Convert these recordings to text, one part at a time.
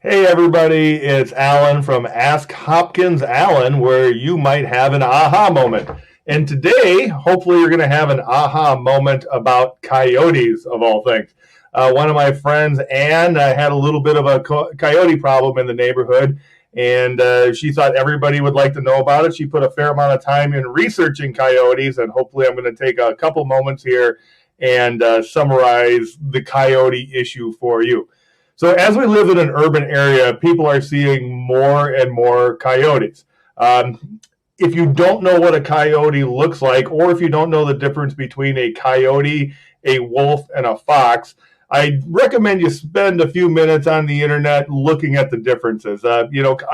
Hey everybody, it's Alan from Ask Hopkins Alan, where you might have an aha moment. And today, hopefully, you're going to have an aha moment about coyotes, of all things. One of my friends, Ann, had a little bit of a coyote problem in the neighborhood, and she thought everybody would like to know about it. She put a fair amount of time in researching coyotes, and hopefully, I'm going to take a couple moments here and summarize the coyote issue for you. So as we live in an urban area, people are seeing more and more coyotes. If you don't know what a coyote looks like, or if you don't know the difference between a coyote, a wolf, and a fox, I recommend you spend a few minutes on the internet looking at the differences. A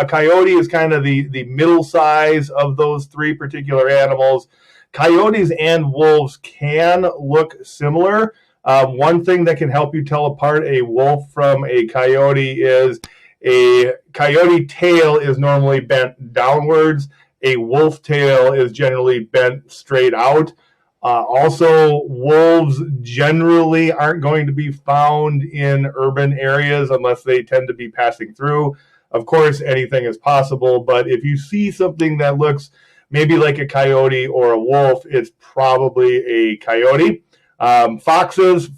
coyote is kind of the middle size of those three particular animals. Coyotes and wolves can look similar. One thing that can help you tell apart a wolf from a coyote is a coyote tail is normally bent downwards. A wolf tail is generally bent straight out. Also, wolves generally aren't going to be found in urban areas unless they tend to be passing through. Of course, anything is possible, but if you see something that looks maybe like a coyote or a wolf, it's probably a coyote. Foxes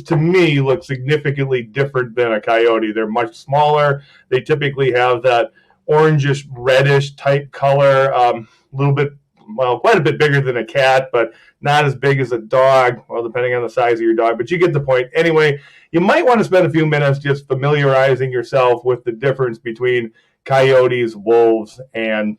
to me look significantly different than a coyote. They're much smaller. They typically have that orangish reddish type color, a little bit, well, quite a bit bigger than a cat, but not as big as a dog, well, depending on the size of your dog, but you get the point. Anyway, you might want to spend a few minutes just familiarizing yourself with the difference between coyotes, wolves, and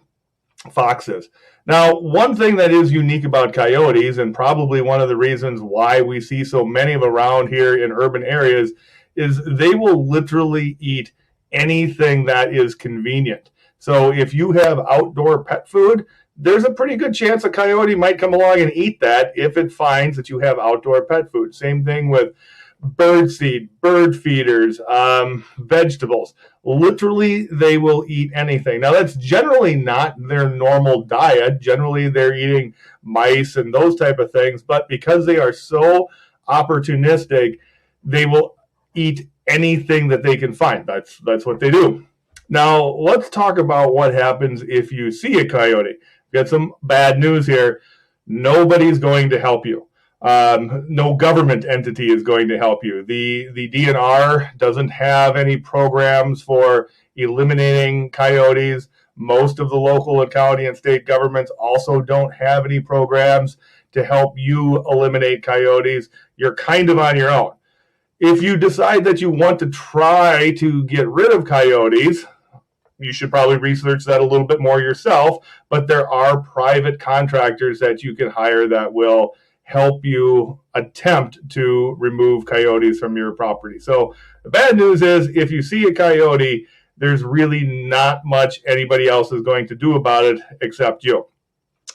foxes. Now, one thing that is unique about coyotes, and probably one of the reasons why we see so many of them around here in urban areas, is they will literally eat anything that is convenient. So if you have outdoor pet food, there's a pretty good chance a coyote might come along and eat that if it finds that you have outdoor pet food. Same thing with bird seed, bird feeders, vegetables. Literally, they will eat anything. Now, that's generally not their normal diet. Generally, they're eating mice and those type of things. But because they are so opportunistic, they will eat anything that they can find. That's what they do. Now, let's talk about what happens if you see a coyote. Got some bad news here. Nobody's going to help you. No government entity is going to help you. The DNR doesn't have any programs for eliminating coyotes. Most of the local and county and state governments also don't have any programs to help you eliminate coyotes. You're kind of on your own. If you decide that you want to try to get rid of coyotes, you should probably research that a little bit more yourself, but there are private contractors that you can hire that will help you attempt to remove coyotes from your property. So the bad news is if you see a coyote, there's really not much anybody else is going to do about it except you.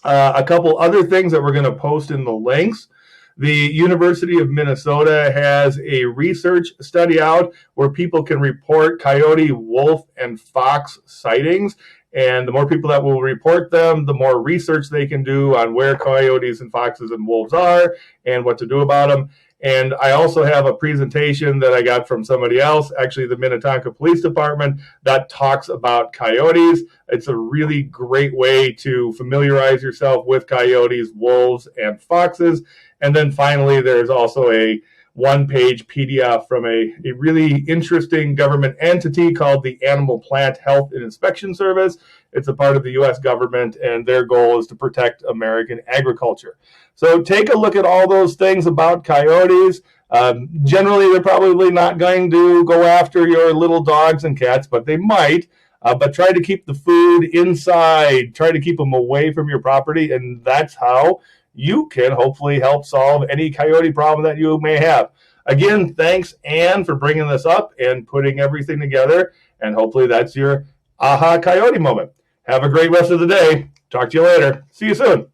A couple other things that we're going to post in the links. The University of Minnesota has a research study out where people can report coyote, wolf, and fox sightings. And the more people that will report them, the more research they can do on where coyotes and foxes and wolves are and what to do about them. And I also have a presentation that I got from somebody else, actually the Minnetonka Police Department, that talks about coyotes. It's a really great way to familiarize yourself with coyotes, wolves, and foxes. And then finally, there's also a one-page PDF from a really interesting government entity called the Animal Plant Health and Inspection Service. It's a part of the U.S. government, and their goal is to protect American agriculture. So take a look at all those things about coyotes. Generally, they're probably not going to go after your little dogs and cats, but they might. But try to keep the food inside. Try to keep them away from your property, and that's how you can hopefully help solve any coyote problem that you may have. Again, thanks, Ann, for bringing this up and putting everything together. And hopefully that's your aha coyote moment. Have a great rest of the day. Talk to you later. See you soon.